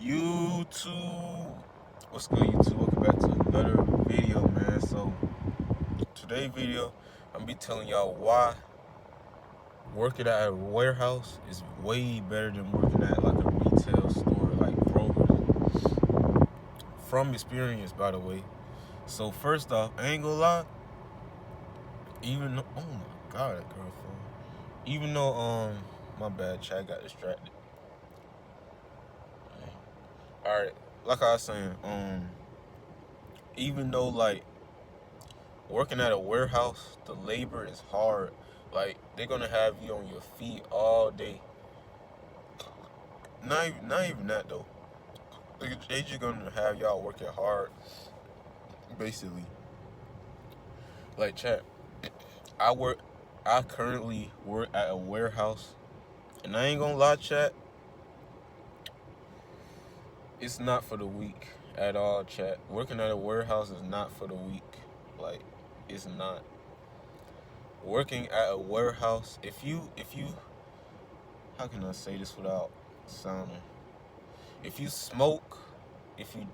YouTube, what's good, YouTube? Welcome back to another video, man. So today's video, I'm gonna be telling y'all why working at a warehouse is way better than working at like a retail store like Kroger's. From experience, by the way. So first off, I ain't gonna lie. Even though, oh my god, that girl phone. Even though my bad, chat got distracted. All right, like I was saying, even though like working at a warehouse, the labor is hard. Like they're gonna have you on your feet all day. Not even that though. They just gonna have y'all working hard, basically. Like chat, I work. I currently work at a warehouse, and I ain't gonna lie, chat. It's not for the weak at all, chat. Working at a warehouse is not for the weak. Like, it's not. Working at a warehouse, if you how can I say this without sounding? If you smoke, if you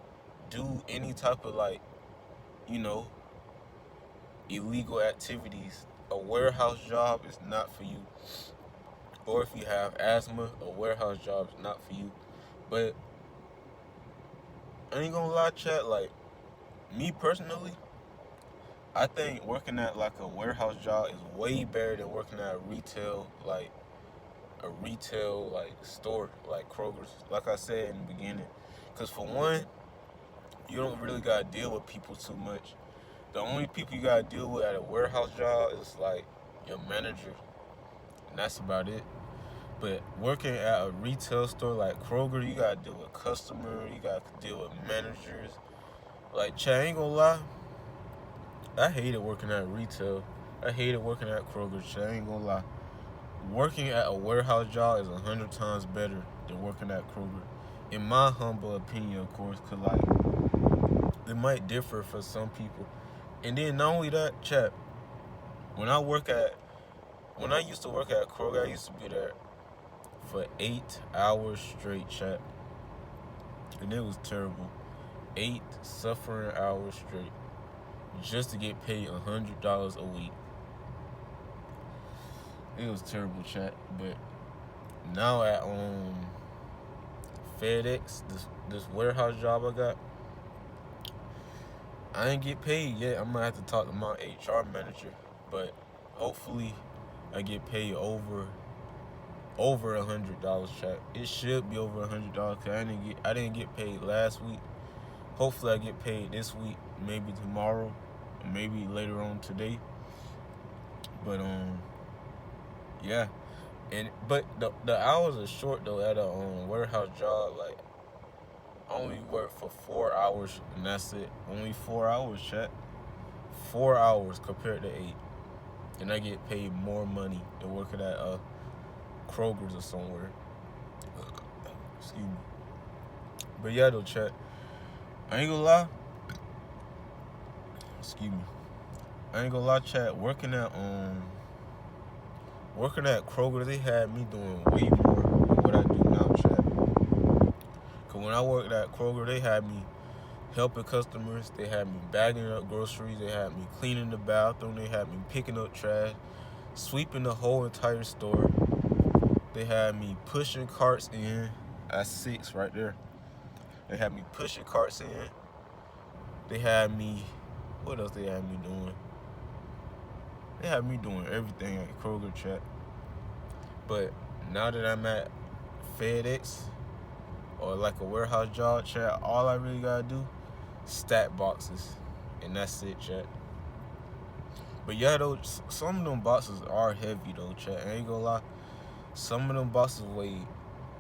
do any type of like, you know, illegal activities, a warehouse job is not for you. Or if you have asthma, a warehouse job is not for you. But I ain't gonna lie, chat, like me personally, I think working at like a warehouse job is way better than working at a retail like store like Kroger's. Like I said in the beginning, because for one, you don't really gotta deal with people too much. The only people you gotta deal with at a warehouse job is like your manager, and that's about it. But working at a retail store like Kroger, you gotta deal with customers, you gotta deal with managers. Like, Chad, ain't gonna lie, I hated working at retail. I hated working at Kroger. Chad, ain't gonna lie. Working at a warehouse job is 100 times better than working at Kroger, in my humble opinion, of course. Cause like it might differ for some people. And then not only that, chat. When I work at when I used to work at Kroger, I used to be there for 8 hours straight, chat, and it was terrible. 8 suffering hours straight just to get paid $100 a week. It was terrible, chat. But now at FedEx, this warehouse job I got, I ain't get paid yet. I'm gonna have to talk to my HR manager, but hopefully I get paid over $100, chat. It should be over $100 because I didn't get paid last week. Hopefully I get paid this week, maybe tomorrow, or maybe later on today. But yeah. But the hours are short though at a warehouse job. Like I only work for 4 hours and that's it. Only 4 hours, chat. 4 hours compared to 8, and I get paid more money than working at Kroger's or somewhere. Excuse me. But yeah, though, chat. I ain't gonna lie. Excuse me. I ain't gonna lie, chat. Working at Kroger, they had me doing way more than what I do now, chat. Cause when I worked at Kroger, they had me helping customers. They had me bagging up groceries. They had me cleaning the bathroom. They had me picking up trash, sweeping the whole entire store. They had me pushing carts in. That's 6 right there. They had me pushing carts in. They had me. What else they had me doing? They had me doing everything at Kroger, chat. But now that I'm at FedEx or like a warehouse job, chat, all I really gotta do stack boxes, and that's it, chat. But yeah, though, some of them boxes are heavy though, chat. I ain't gonna lie. Some of them boxes weigh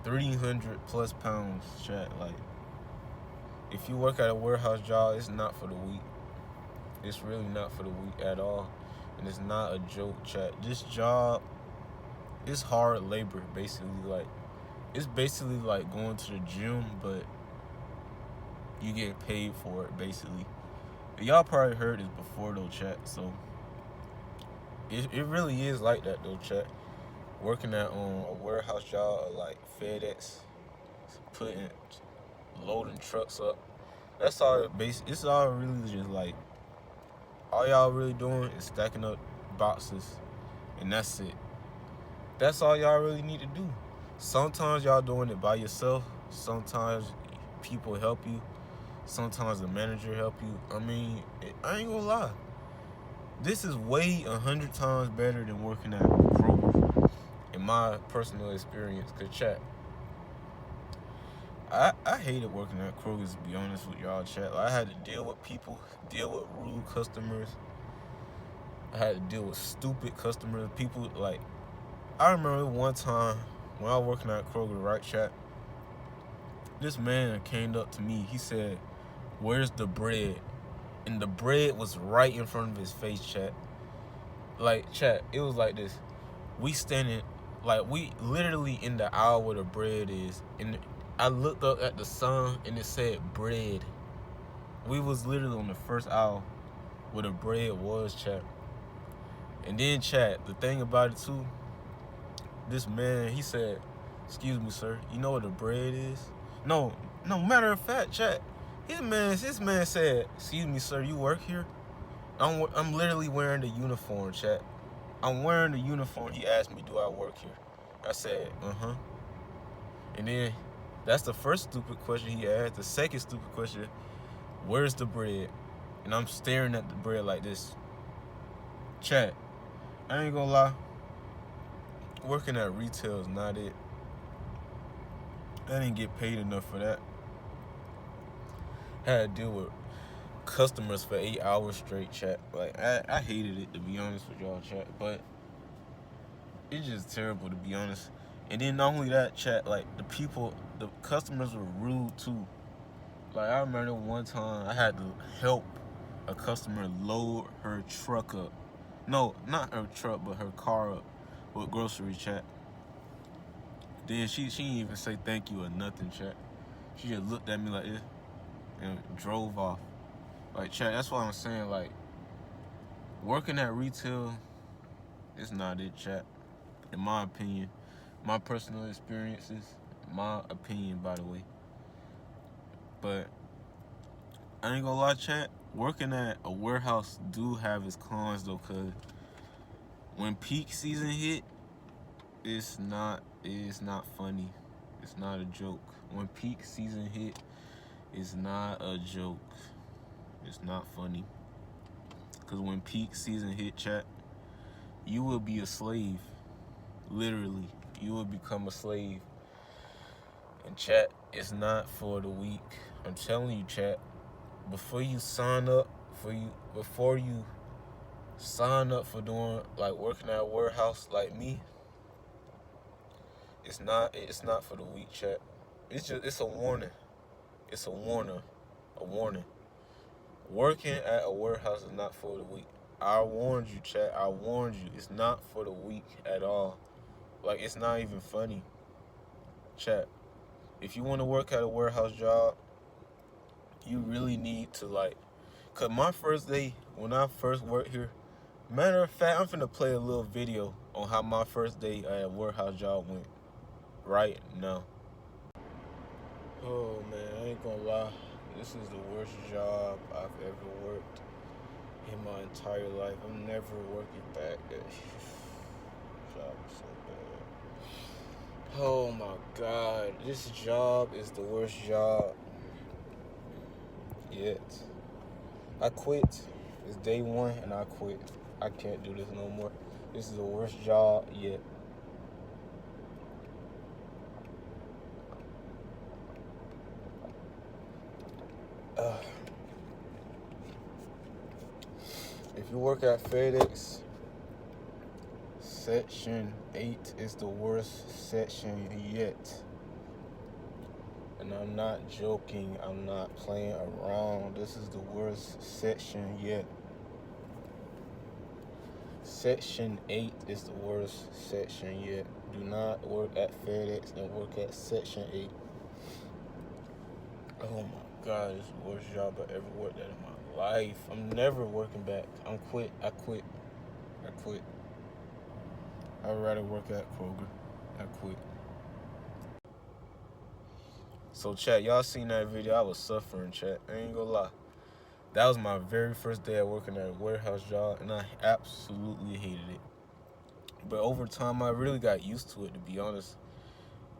300 plus pounds, chat. Like, if you work at a warehouse job, it's not for the weak. It's really not for the weak at all, and it's not a joke, chat. This job is hard labor, basically. Like, it's basically like going to the gym, but you get paid for it, basically. Y'all probably heard this before though, chat. So it really is like that though, chat. Working at a warehouse job or like FedEx, putting loading trucks up. That's all it's all really just like, all y'all really doing is stacking up boxes, and that's it. That's all y'all really need to do. Sometimes y'all doing it by yourself. Sometimes people help you. Sometimes the manager help you. I mean, I ain't gonna lie. This is way 100 times better than working at Kroger, in my personal experience. Cause chat, I hated working at Kroger's, to be honest with y'all, chat. Like, I had to deal with people, deal with rude customers. I had to deal with stupid customers. People, like, I remember one time when I was working at Kroger, right, chat? This man came up to me. He said, "Where's the bread?" And the bread was right in front of his face, chat. Like, chat, it was like this. We standing, like, we literally in the aisle where the bread is. And I looked up at the sign and it said bread. We was literally on the first aisle where the bread was, chat. And then, chat, the thing about it too, this man, he said, "Excuse me, sir, you know what the bread is?" No, matter of fact, chat, his man said, "Excuse me, sir, you work here?" I'm literally wearing the uniform, chat. I'm wearing the uniform. He asked me, "Do I work here?" I said, "Uh-huh." And then that's the first stupid question he asked. The second stupid question, "Where's the bread?" And I'm staring at the bread like this. Chat, I ain't gonna lie. Working at retail is not it. I didn't get paid enough for that. I had to deal with customers for 8 hours straight, chat. Like, I hated it, to be honest with y'all, chat. But it's just terrible, to be honest. And then not only that, chat, like, the customers were rude too. Like, I remember one time I had to help a customer load her truck up. No, not her truck, but her car up with grocery, chat. Then she didn't even say thank you or nothing, chat. She just looked at me like this and drove off. Like, chat, that's what I'm saying. Like, working at retail is not it, chat. In my opinion, my personal experiences, my opinion, by the way. But I ain't gonna lie, chat. Working at a warehouse do have its cons though, cause when peak season hit, it's not funny. It's not a joke. When peak season hit, it's not a joke. It's not funny. Cause when peak season hit, chat, you will be a slave. Literally, you will become a slave. And chat, it's not for the weak. I'm telling you, chat. Before you sign up for doing, like, working at a warehouse like me, it's not for the weak, chat. It's a warning. It's a warning. A warning. Working at a warehouse is not for the weak. I warned you, chat. I warned you. It's not for the weak at all. Like, it's not even funny. Chat. If you want to work at a warehouse job, you really need to, like, cause my first day when I first worked here, matter of fact, I'm finna play a little video on how my first day at a warehouse job went right now. Oh man, I ain't gonna lie. This is the worst job I've ever worked in my entire life. I'm never working back. That job is so bad. Oh my god, this job is the worst job yet. I quit. It's day one and I quit. I can't do this no more. This is the worst job yet. If you work at FedEx, Section 8 is the worst section yet. And I'm not joking. I'm not playing around. This is the worst section yet. Section 8 is the worst section yet. Do not work at FedEx and work at Section 8. Oh my god, it's the worst job I ever worked at in my life. I'm never working back. I quit. I'd rather work at Kroger. I quit. So chat, y'all seen that video? I was suffering, chat. I ain't gonna lie. That was my very first day of working at a warehouse job, and I absolutely hated it. But over time, I really got used to it. To be honest,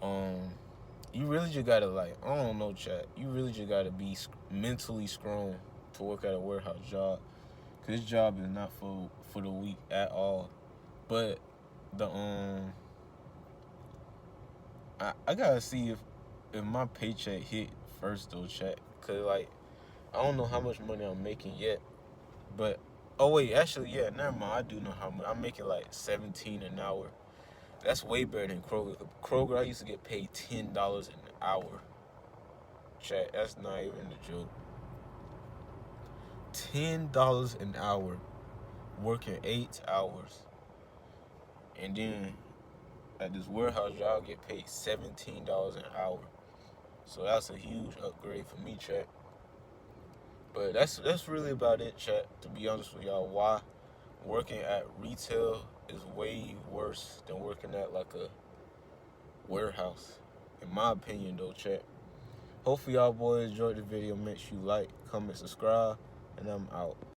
you really just gotta like, I don't know, chat. You really just gotta be mentally strong to work at a warehouse job. Cause this job is not for the weak at all. But the I gotta see if my paycheck hit first though, chat. Cause like I don't know how much money I'm making yet. But oh wait, actually yeah, never mind. I do know how much. I'm making like 17 an hour. That's way better than Kroger. Kroger, I used to get paid $10 an hour. Chat, that's not even a joke. $10 an hour, working 8 hours, and then at this warehouse job, I get paid $17 an hour. So that's a huge upgrade for me, chat. But that's really about it, chat. To be honest with y'all, why working at retail is way worse than working at like a warehouse, in my opinion, though, chat. Hopefully y'all boys enjoyed the video. Make sure you like, comment, subscribe, and I'm out.